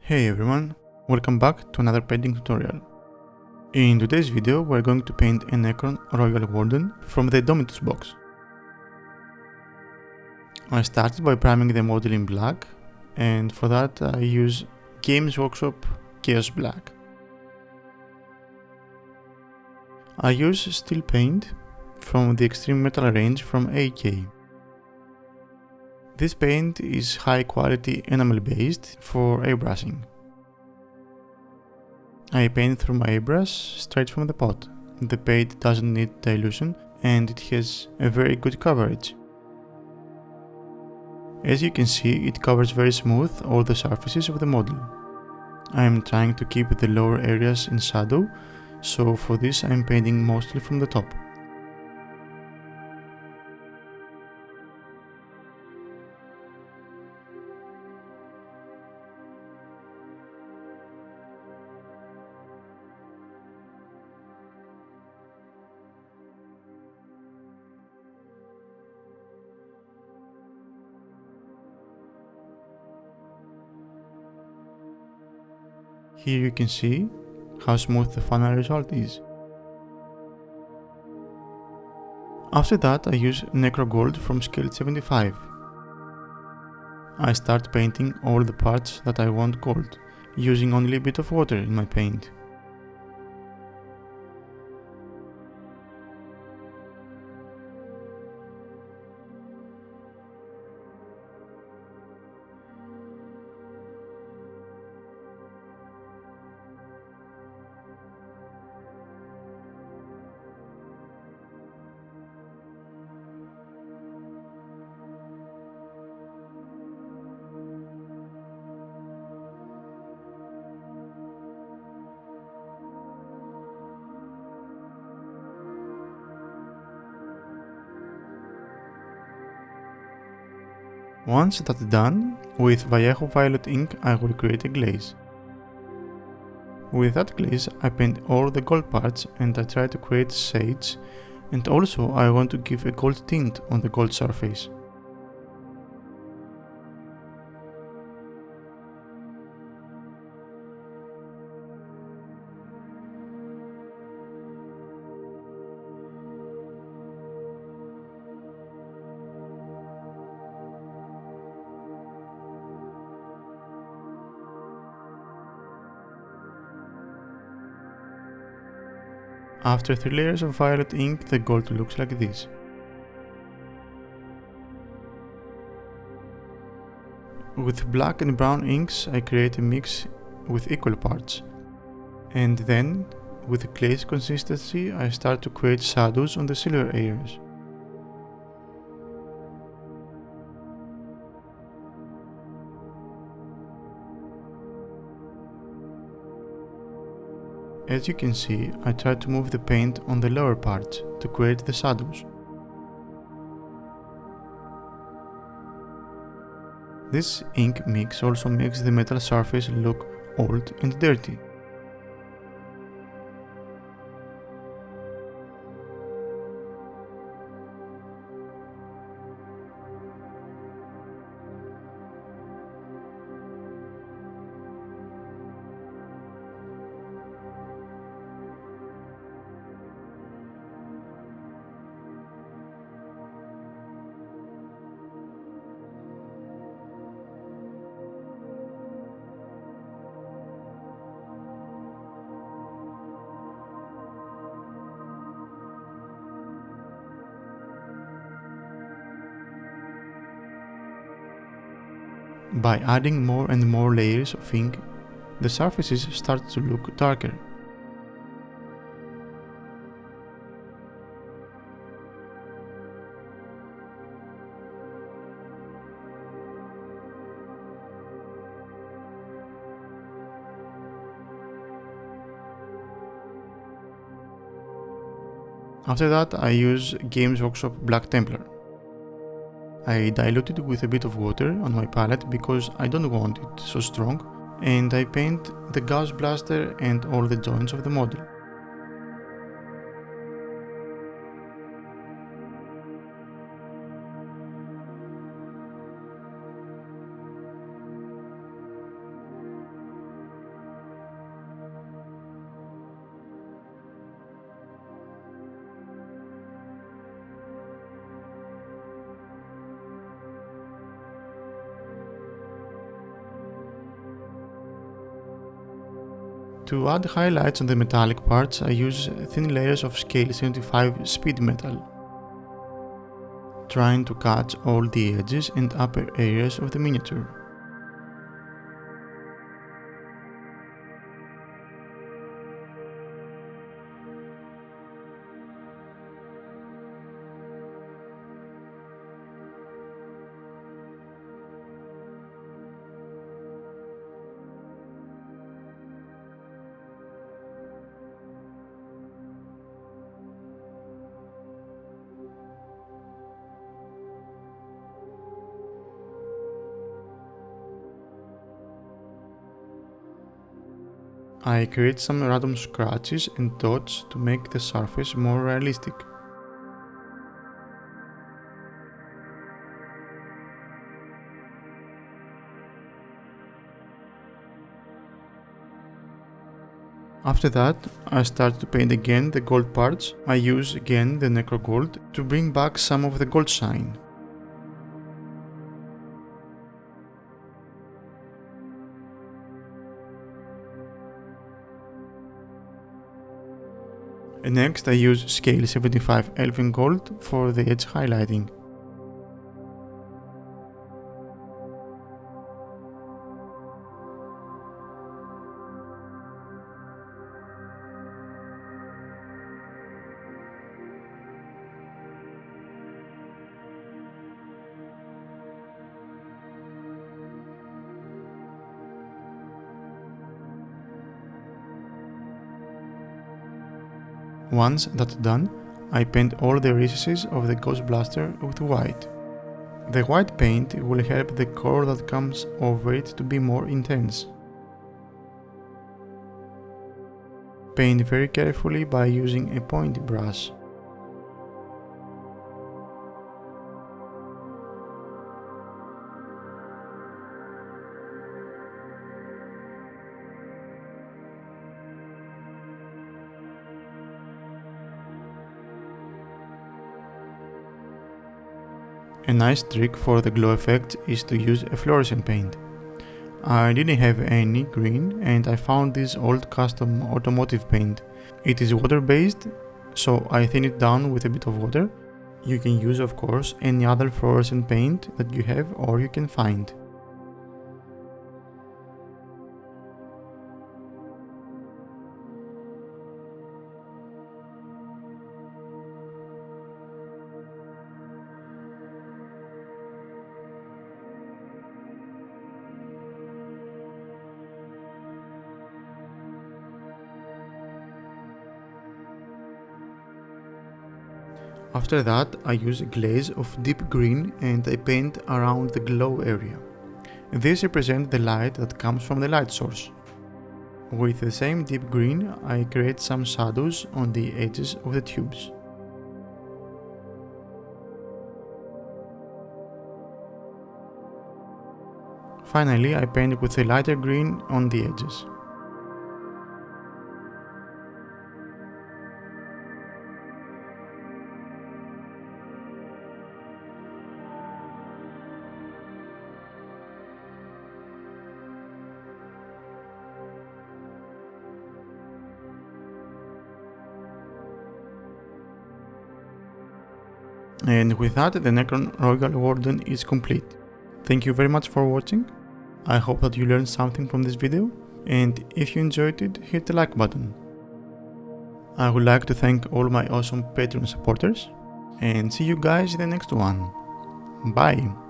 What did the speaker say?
Hey everyone, welcome back to another painting tutorial. In today's video we're going to paint a Necron Royal Warden from the Indomitus box. I started by priming the model in black, and for that I use Games Workshop Chaos Black. I use steel paint from the Extreme Metal range from AK. This paint is high quality enamel based for airbrushing. I paint through my airbrush straight from the pot. The paint doesn't need dilution and it has a very good coverage. As you can see, it covers very smooth all the surfaces of the model. I am trying to keep the lower areas in shadow, so for this I am painting mostly from the top. Here you can see how smooth the final result is. After that I use Necron Gold from scale 75. I start painting all the parts that I want gold, using only a bit of water in my paint. Once that's done, with Vallejo Violet ink I will create a glaze. With that glaze I paint all the gold parts and I try to create shades, and also I want to give a gold tint on the gold surface. After 3 layers of violet ink, the gold looks like this. With black and brown inks I create a mix with equal parts, and then with glaze consistency I start to create shadows on the silver areas. As you can see, I try to move the paint on the lower parts to create the shadows. This ink mix also makes the metal surface look old and dirty. By adding more and more layers of ink, the surfaces start to look darker. After that I use Games Workshop Black Templar. I dilute it with a bit of water on my palette because I don't want it so strong, and I paint the gauze blaster and all the joints of the model. To add highlights on the metallic parts, I use thin layers of scale 75 speed metal, trying to catch all the edges and upper areas of the miniature. I create some random scratches and dots to make the surface more realistic. After that, I start to paint again the gold parts. I use again the Necro Gold to bring back some of the gold shine. And next I use scale 75 Elven Gold for the edge highlighting. Once that's done, I paint all the recesses of the Ghost Blaster with white. The white paint will help the core that comes over it to be more intense. Paint very carefully by using a pointy brush. A nice trick for the glow effect is to use a fluorescent paint. I didn't have any green and I found this old custom automotive paint. It is water based, so I thin it down with a bit of water. You can use, of course, any other fluorescent paint that you have or you can find. After that, I use a glaze of deep green and I paint around the glow area. This represents the light that comes from the light source. With the same deep green, I create some shadows on the edges of the tubes. Finally, I paint with a lighter green on the edges. And with that, the Necron Royal Warden is complete. Thank you very much for watching. I hope that you learned something from this video, and if you enjoyed it, hit the like button. I would like to thank all my awesome Patreon supporters, and see you guys in the next one. Bye!